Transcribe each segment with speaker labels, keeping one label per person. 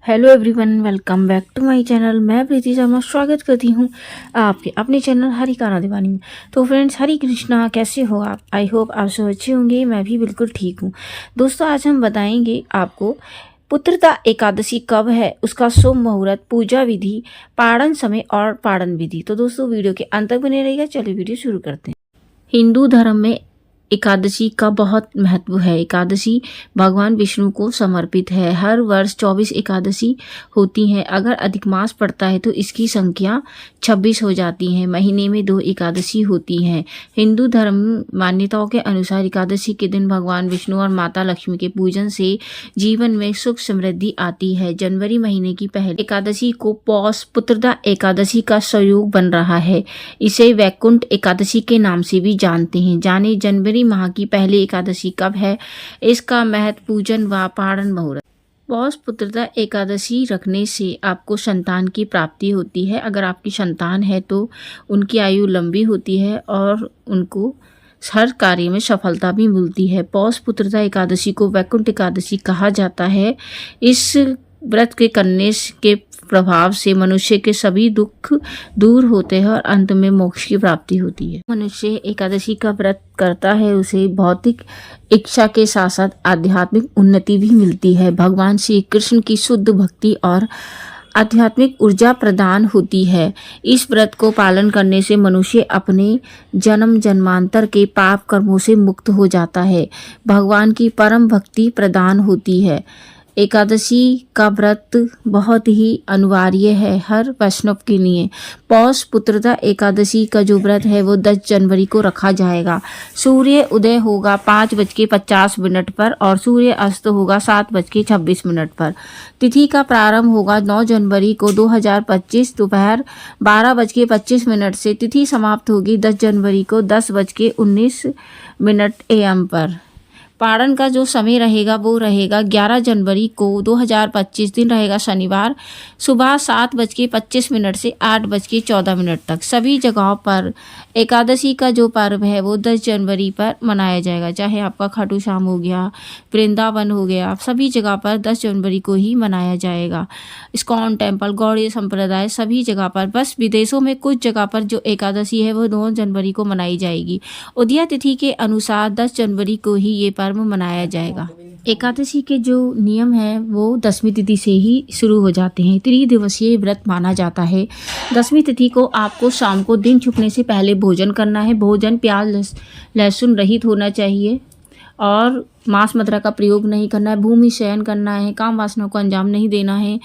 Speaker 1: Hello everyone, welcome back to my channel. मैं प्रीति शर्मा स्वागत करती हूँ आपके अपने चैनल हरिकाना दीवानी में। तो फ्रेंड्स, हरी कृष्णा, कैसे हो आप? आई होप आप सब अच्छे होंगे। मैं भी बिल्कुल ठीक हूँ। दोस्तों, आज हम बताएंगे आपको पुत्रदा एकादशी कब है, उसका शुभ मुहूर्त, पूजा विधि, पारण समय और पारण विधि। तो दोस्तों, वीडियो के अंत तक बने रहिएगा। चलिए वीडियो शुरू करते हैं। हिंदू धर्म में एकादशी का बहुत महत्व है। एकादशी भगवान विष्णु को समर्पित है। हर वर्ष 24 एकादशी होती हैं। अगर अधिक मास पड़ता है तो इसकी संख्या 26 हो जाती है। महीने में 2 एकादशी होती हैं। हिंदू धर्म मान्यताओं के अनुसार एकादशी के दिन भगवान विष्णु और माता लक्ष्मी के पूजन से जीवन में सुख समृद्धि आती है। जनवरी महीने की पहली एकादशी को पौष पुत्रदा एकादशी का संयोग बन रहा है। इसे वैकुंठ एकादशी के नाम से भी जानते हैं। जाने जनवरी माह की पहली एकादशी कब है, इसका महत्व, पूजन व पारण मुहूर्त। पौष पुत्रदा एकादशी रखने से आपको संतान की प्राप्ति होती है। अगर आपकी संतान है तो उनकी आयु लंबी होती है और उनको हर कार्य में सफलता भी मिलती है। पौष पुत्रदा एकादशी को वैकुंठ एकादशी कहा जाता है। इस व्रत के करने के प्रभाव से मनुष्य के सभी दुख दूर होते हैं और अंत में मोक्ष की प्राप्ति होती है। मनुष्य एकादशी का व्रत करता है, उसे भौतिक इच्छा के साथ साथ आध्यात्मिक उन्नति भी मिलती है। भगवान श्री कृष्ण की शुद्ध भक्ति और आध्यात्मिक ऊर्जा प्रदान होती है। इस व्रत को पालन करने से मनुष्य अपने जन्म जन्मांतर के पाप कर्मों से मुक्त हो जाता है। भगवान की परम भक्ति प्रदान होती है। एकादशी का व्रत बहुत ही अनिवार्य है हर वैष्णव के लिए। पौष पुत्रदा एकादशी का जो व्रत है वो 10 जनवरी को रखा जाएगा। सूर्य उदय होगा 5:50 पर और सूर्य अस्त होगा 7:26 पर। तिथि का प्रारंभ होगा 9 जनवरी को 2025 दोपहर 12:25 से। तिथि समाप्त होगी 10 जनवरी को 10:19 AM पर। पारण का जो समय रहेगा वो रहेगा 11 जनवरी को 2025, दिन रहेगा शनिवार, सुबह 7:25 से 8:14 तक। सभी जगहों पर एकादशी का जो पर्व है वो 10 जनवरी पर मनाया जाएगा। चाहे आपका खाटू श्याम हो गया, वृंदावन हो गया, सभी जगह पर 10 जनवरी को ही मनाया जाएगा। इस्कॉन टेम्पल, गौड़ीय संप्रदाय, सभी जगह पर। बस विदेशों में कुछ जगह पर जो एकादशी है वो 9 जनवरी को मनाई जाएगी। उदय तिथि के अनुसार 10 जनवरी को ही ये पर्व मनाया जाएगा। एकादशी के जो नियम है वो 10वीं तिथि से ही शुरू हो जाते हैं। त्रिदिवसीय व्रत माना जाता है। 10वीं तिथि को आपको शाम को दिन छुपने से पहले भोजन करना है। भोजन प्याज लहसुन रहित होना चाहिए और मांस मदिरा का प्रयोग नहीं करना है। भूमि शयन करना है। काम वासना को अंजाम नहीं देना है।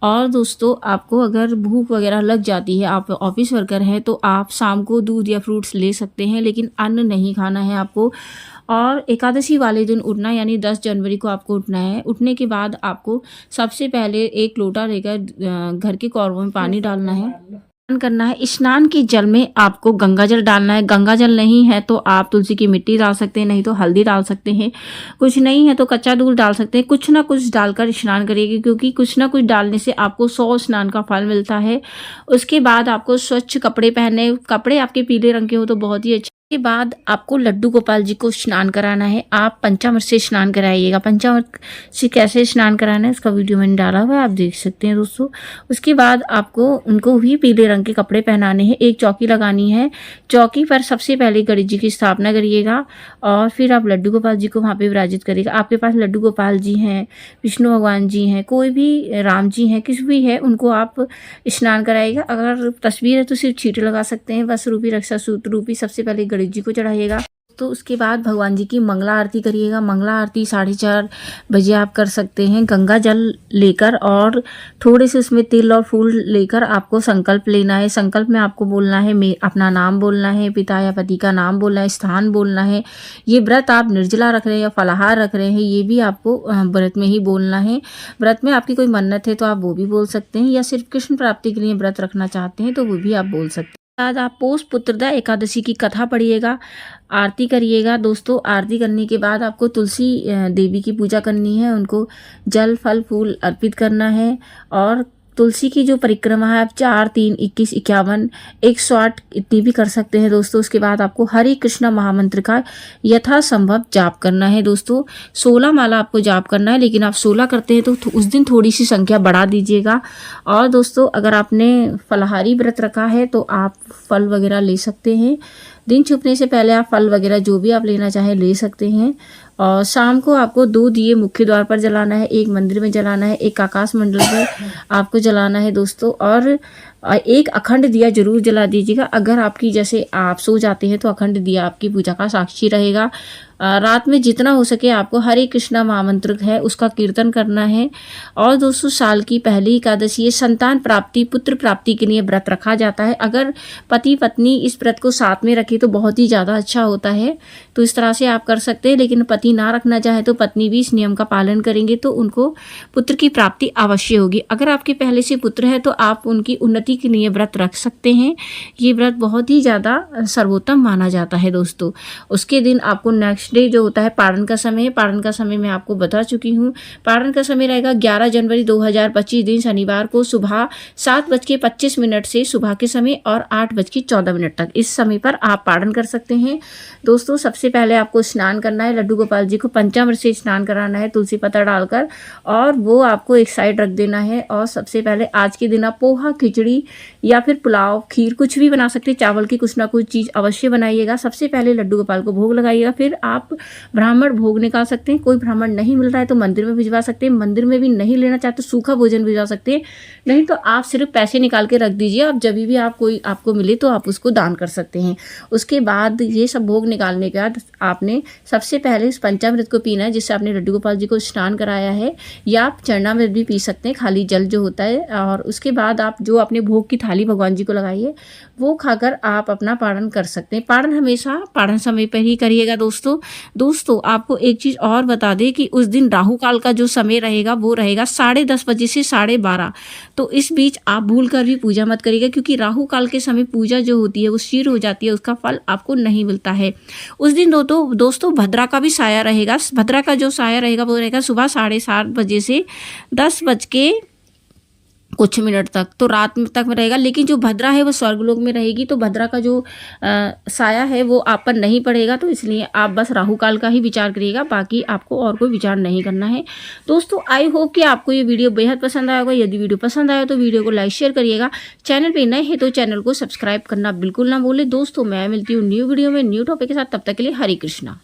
Speaker 1: और दोस्तों, आपको अगर भूख वगैरह लग जाती है, आप ऑफिस वर्कर हैं, तो आप शाम को दूध या फ्रूट्स ले सकते हैं, लेकिन अन्न नहीं खाना है आपको। और एकादशी वाले दिन उठना, यानी 10 जनवरी को आपको उठना है। उठने के बाद आपको सबसे पहले 1 लोटा लेकर घर के कौरवों में पानी डालना है, स्नान करना है। स्नान के जल में आपको गंगा जल डालना है। गंगा जल नहीं है तो आप तुलसी की मिट्टी डाल सकते हैं, नहीं तो हल्दी डाल सकते हैं। कुछ नहीं है तो कच्चा दूध डाल सकते हैं। कुछ ना कुछ डालकर स्नान करिएगा, क्योंकि कुछ ना कुछ डालने से आपको 100 स्नान का फल मिलता है। उसके बाद आपको स्वच्छ कपड़े पहनने, कपड़े आपके पीले रंग के हो तो बहुत ही अच्छे। के बाद आपको लड्डू गोपाल जी को स्नान कराना है। आप पंचामृत से स्नान कराइएगा। पंचामृत से कैसे स्नान कराना है उसका वीडियो मैंने डाला हुआ है, आप देख सकते हैं दोस्तों। उसके बाद आपको उनको भी पीले रंग के कपड़े पहनाने हैं। एक चौकी लगानी है। चौकी पर सबसे पहले गणेश जी की स्थापना करिएगा और फिर आप लड्डू गोपाल जी को वहाँ पे विराजित करिएगा। आपके पास लड्डू गोपाल जी हैं, विष्णु भगवान जी हैं, कोई भी राम जी हैं, किसी भी है, उनको आप स्नान कराइएगा। अगर तस्वीर है तो सिर्फ छींटे लगा सकते हैं। वस्त्र रूपी, रक्षा सूत्र रूपी सबसे पहले गणेश जी को चढ़ाइएगा। तो उसके बाद भगवान जी की मंगला आरती करिएगा। मंगला आरती 4:30 बजे आप कर सकते हैं। गंगा जल लेकर और थोड़े से उसमें तिल और फूल लेकर आपको संकल्प लेना है। संकल्प में आपको बोलना है, अपना नाम बोलना है, पिता या पति का नाम बोलना है, स्थान बोलना है। ये व्रत आप निर्जला रख रहे हैं या फलाहार रख रहे हैं, ये भी आपको व्रत में ही बोलना है। व्रत में आपकी कोई मन्नत है तो आप वो भी बोल सकते हैं, या सिर्फ कृष्ण प्राप्ति के लिए व्रत रखना चाहते हैं तो वो भी आप बोल सकते हैं। बाद आप पौष पुत्रदा एकादशी की कथा पढ़िएगा, आरती करिएगा। दोस्तों, आरती करने के बाद आपको तुलसी देवी की पूजा करनी है। उनको जल फल फूल अर्पित करना है और तुलसी की जो परिक्रमा है आप 4, 3, 21, 51, 108 इतनी भी कर सकते हैं दोस्तों। उसके बाद आपको हरे कृष्णा महामंत्र का यथासंभव जाप करना है दोस्तों। 16 माला आपको जाप करना है, लेकिन आप 16 करते हैं तो उस दिन थोड़ी सी संख्या बढ़ा दीजिएगा। और दोस्तों अगर आपने फलाहारी व्रत रखा है तो आप फल वगैरह ले सकते हैं। दिन छुपने से पहले आप फल वगैरह जो भी आप लेना चाहें ले सकते हैं। और शाम को आपको 2 दिए मुख्य द्वार पर जलाना है, एक मंदिर में जलाना है, एक आकाश मंडल में आपको जलाना है दोस्तों। और एक अखंड दिया जरूर जला दीजिएगा। अगर आपकी जैसे आप सो जाते हैं तो अखंड दिया आपकी पूजा का साक्षी रहेगा। रात में जितना हो सके आपको हरे कृष्णा महामंत्र है उसका कीर्तन करना है। और दोस्तों साल की पहली एकादशी ये संतान प्राप्ति पुत्र प्राप्ति के लिए व्रत रखा जाता है। अगर पति पत्नी इस व्रत को साथ में रखे तो बहुत ही ज़्यादा अच्छा होता है। तो इस तरह से आप कर सकते हैं, लेकिन पति ना रखना चाहे तो पत्नी भी इस नियम का पालन करेंगे तो उनको पुत्र की प्राप्ति अवश्य होगी। अगर आपके पहले से पुत्र है तो आप उनकी उन्नति के लिए व्रत रख सकते हैं। ये व्रत बहुत ही ज़्यादा सर्वोत्तम माना जाता है दोस्तों। उसके दिन आपको नेक्स्ट डे जो होता है पारण का समय है। पारण का समय मैं आपको बता चुकी हूँ। पारण का समय रहेगा 11 जनवरी 2025 दिन शनिवार को सुबह 7:25 से सुबह के समय और 8:14 तक। इस समय पर आप पारण कर सकते हैं दोस्तों। सबसे पहले आपको स्नान करना है। लड्डू गोपाल जी को पंचामृत से स्नान कराना है तुलसी पत्ता डालकर, और वो आपको एक साइड रख देना है। और सबसे पहले आज के दिन आप पोहा, खिचड़ी या फिर पुलाव, खीर कुछ भी बना सकते हैं। चावल की कुछ ना कुछ चीज़ अवश्य बनाइएगा। सबसे पहले लड्डू गोपाल को भोग लगाइएगा, फिर आप ब्राह्मण भोग निकाल सकते हैं। कोई ब्राह्मण नहीं मिल रहा है तो मंदिर में भिजवा सकते हैं। मंदिर में भी नहीं लेना चाहते तो सूखा भोजन भिजवा सकते हैं, नहीं तो आप सिर्फ पैसे निकाल के रख दीजिए। आप जब भी आप कोई आपको मिले तो आप उसको दान कर सकते हैं। उसके बाद ये सब भोग निकालने के बाद आपने सबसे पहले इस पंचामृत को पीना है, जिससे आपने लड्डू गोपाल जी को स्नान कराया है, या आप चरणामृत भी पी सकते हैं, खाली जल जो होता है। और उसके बाद आप जो अपने भोग की थाली भगवान जी को लगाइए वो खाकर आप अपना पारण कर सकते हैं। पारण हमेशा पारण समय पर ही करिएगा दोस्तों आपको एक चीज़ और बता दें कि उस दिन राहु काल का जो समय रहेगा वो रहेगा 10:30 बजे से 12:30। तो इस बीच आप भूल कर भी पूजा मत करिएगा, क्योंकि राहु काल के समय पूजा जो होती है वो क्षीण हो जाती है, उसका फल आपको नहीं मिलता है। उस दिन दोस्तों भद्रा का भी साया रहेगा। भद्रा का जो साया रहेगा वो रहेगा सुबह 7:30 बजे से 10:00 कुछ मिनट तक, तो रात तक में रहेगा। लेकिन जो भद्रा है वो स्वर्गलोक में रहेगी, तो भद्रा का जो साया है वो आप पर नहीं पड़ेगा। तो इसलिए आप बस राहु काल का ही विचार करिएगा, बाकी आपको और कोई विचार नहीं करना है दोस्तों। आई होप कि आपको ये वीडियो बेहद पसंद आया होगा। यदि वीडियो पसंद आया तो वीडियो को लाइक शेयर करिएगा। चैनल पर नए हैं तो चैनल को सब्सक्राइब करना बिल्कुल ना भूलें दोस्तों। मैं मिलती हूँ न्यू वीडियो में न्यू टॉपिक के साथ। तब तक के लिए हरे कृष्णा।